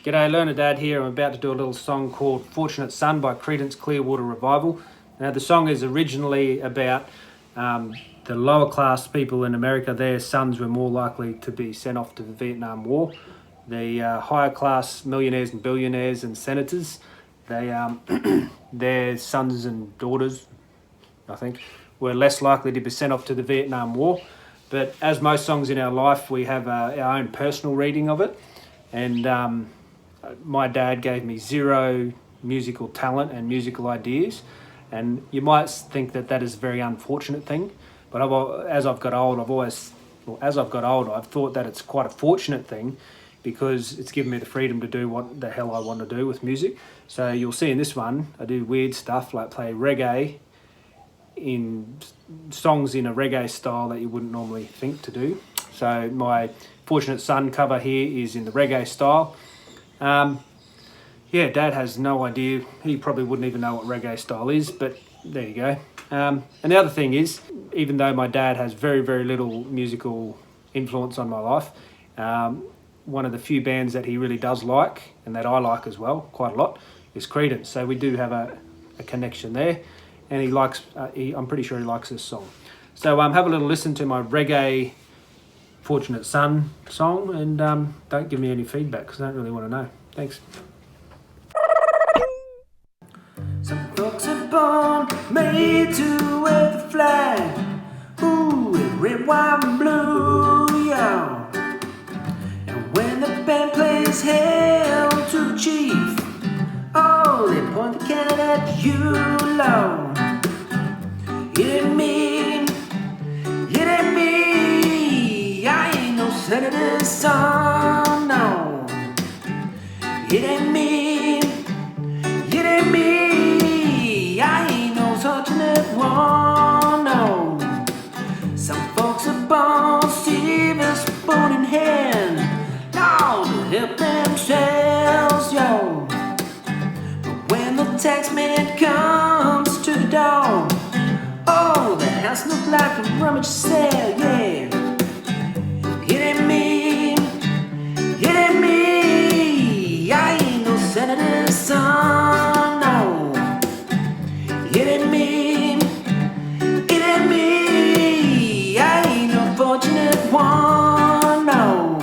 G'day, Learner Dad here. I'm about to do a little song called Fortunate Son by Creedence Clearwater Revival. Now the song is originally about the lower class people in America. Their sons were more likely to be sent off to the Vietnam War. The higher class millionaires and billionaires and senators, their sons and daughters, I think, were less likely to be sent off to the Vietnam War. But as most songs in our life, we have our own personal reading of it. And my dad gave me zero musical talent and musical ideas. And you might think that that is a very unfortunate thing. But as I've got older, I've thought that it's quite a fortunate thing, because it's given me the freedom to do what the hell I want to do with music. So you'll see in this one, I do weird stuff like play reggae in songs in a reggae style that you wouldn't normally think to do. So my Fortunate Son cover here is in the reggae style. Yeah, Dad has no idea. He probably wouldn't even know what reggae style is, but there you go. And the other thing is, even though my dad has very, very little musical influence on my life, one of the few bands that he really does like, and that I like as well, quite a lot, is Creedence. So we do have a connection there, and he likes. I'm pretty sure he likes this song. So have a little listen to my reggae Fortunate Son song, and don't give me any feedback, because I don't really want to know. Thanks. Some folks are born made to wear the flag. Ooh, red, white, and blue, yo. And when the band plays Hail to the Chief, oh, they point the cannon at you, Lord. It ain't me, I ain't no senator's son, no. It ain't me, I ain't no fortunate one, no. Some folks are born silver spoon in hand, now to help themselves, yo. But when the tax man comes to the door, oh, the house looks like a rummage sale, yeah. It ain't me, I ain't no senator's son, no. It ain't me, I ain't no fortunate one, no.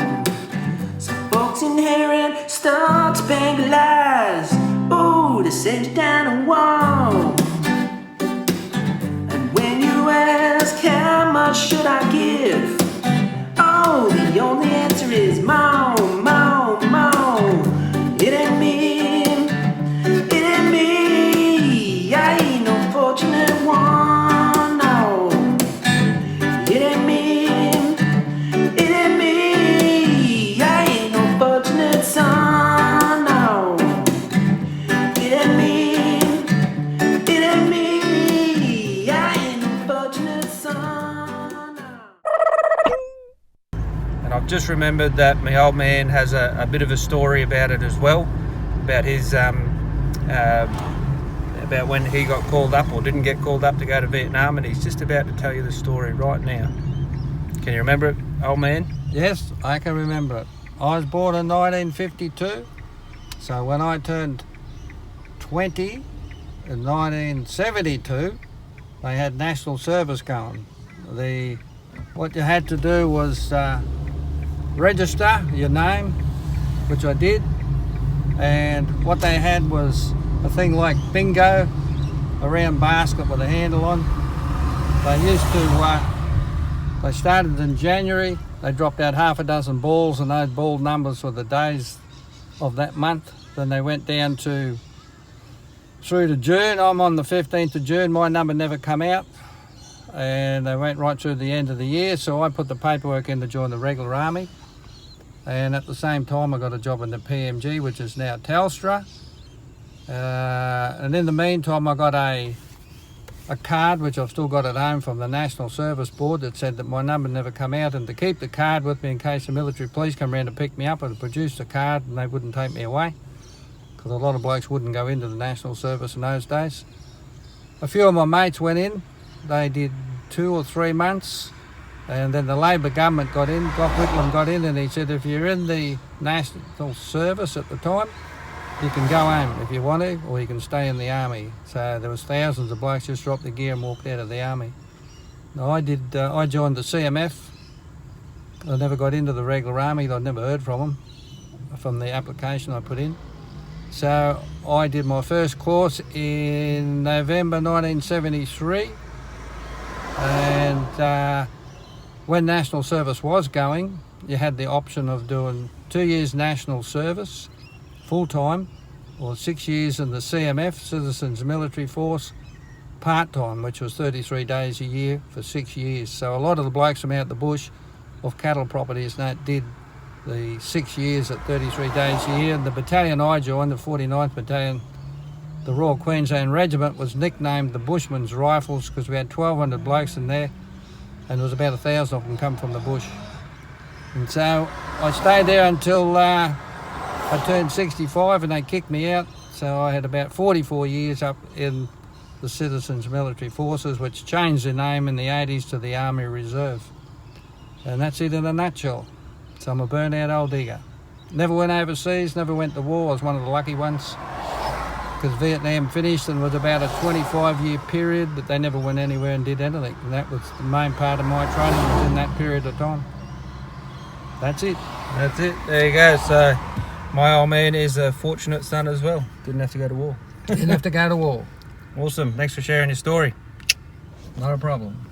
Some folks inherit star-spangled lives, ooh, they send you down a wall. And when you ask how much should I give, oh, the only answer is more. It ain't me, I ain't no fortunate one, no. It ain't me, I ain't no fortunate son, no. It ain't me, I ain't no fortunate son, no. And I've just remembered that my old man has a bit of a story about it as well, about his about when he got called up or didn't get called up to go to Vietnam, and he's just about to tell you the story right now. Can you remember it, old man? Yes, I can remember it. I was born in 1952, so when I turned 20 in 1972, they had national service going. What you had to do was register your name, which I did, and what they had was a thing like bingo, a round basket with a handle on. They started in January, they dropped out half a dozen balls, and those ball numbers were the days of that month. Then they went down through to June. I'm on the 15th of June, my number never come out, and they went right through the end of the year, so I put the paperwork in to join the regular army. And at the same time I got a job in the PMG, which is now Telstra. And in the meantime I got a card, which I've still got at home, from the National Service Board, that said that my number never come out, and to keep the card with me in case the military police come around to pick me up, I'd produce the card and they wouldn't take me away, because a lot of blokes wouldn't go into the National Service in those days. A few of my mates went in, they did 2 or 3 months, And then the Labor government got in, Gough Whitlam got in, and he said, if you're in the National Service at the time, you can go home if you want to, or you can stay in the army. So there was thousands of blokes just dropped their gear and walked out of the army. Now, I joined the CMF. I never got into the regular army. I'd never heard from them, from the application I put in. So I did my first course in November 1973, and when National Service was going, you had the option of doing 2 years National Service, full-time, or 6 years in the CMF, Citizens Military Force, part-time, which was 33 days a year for 6 years. So a lot of the blokes from out the bush of cattle properties that did the 6 years at 33 days a year. And the battalion I joined, the 49th Battalion, the Royal Queensland Regiment, was nicknamed the Bushman's Rifles because we had 1,200 blokes in there, and there was about 1,000 of them come from the bush. And so I stayed there until I turned 65 and they kicked me out. So I had about 44 years up in the Citizens Military Forces, which changed their name in the 80s to the Army Reserve. And that's it in a nutshell. So I'm a burnt-out old digger. Never went overseas, never went to war. I was one of the lucky ones, because Vietnam finished and was about a 25-year period, but they never went anywhere and did anything. And that was the main part of my training, was in that period of time. That's it. That's it. There you go. So my old man is a fortunate son as well. Didn't have to go to war. Didn't have to go to war. Awesome. Thanks for sharing your story. Not a problem.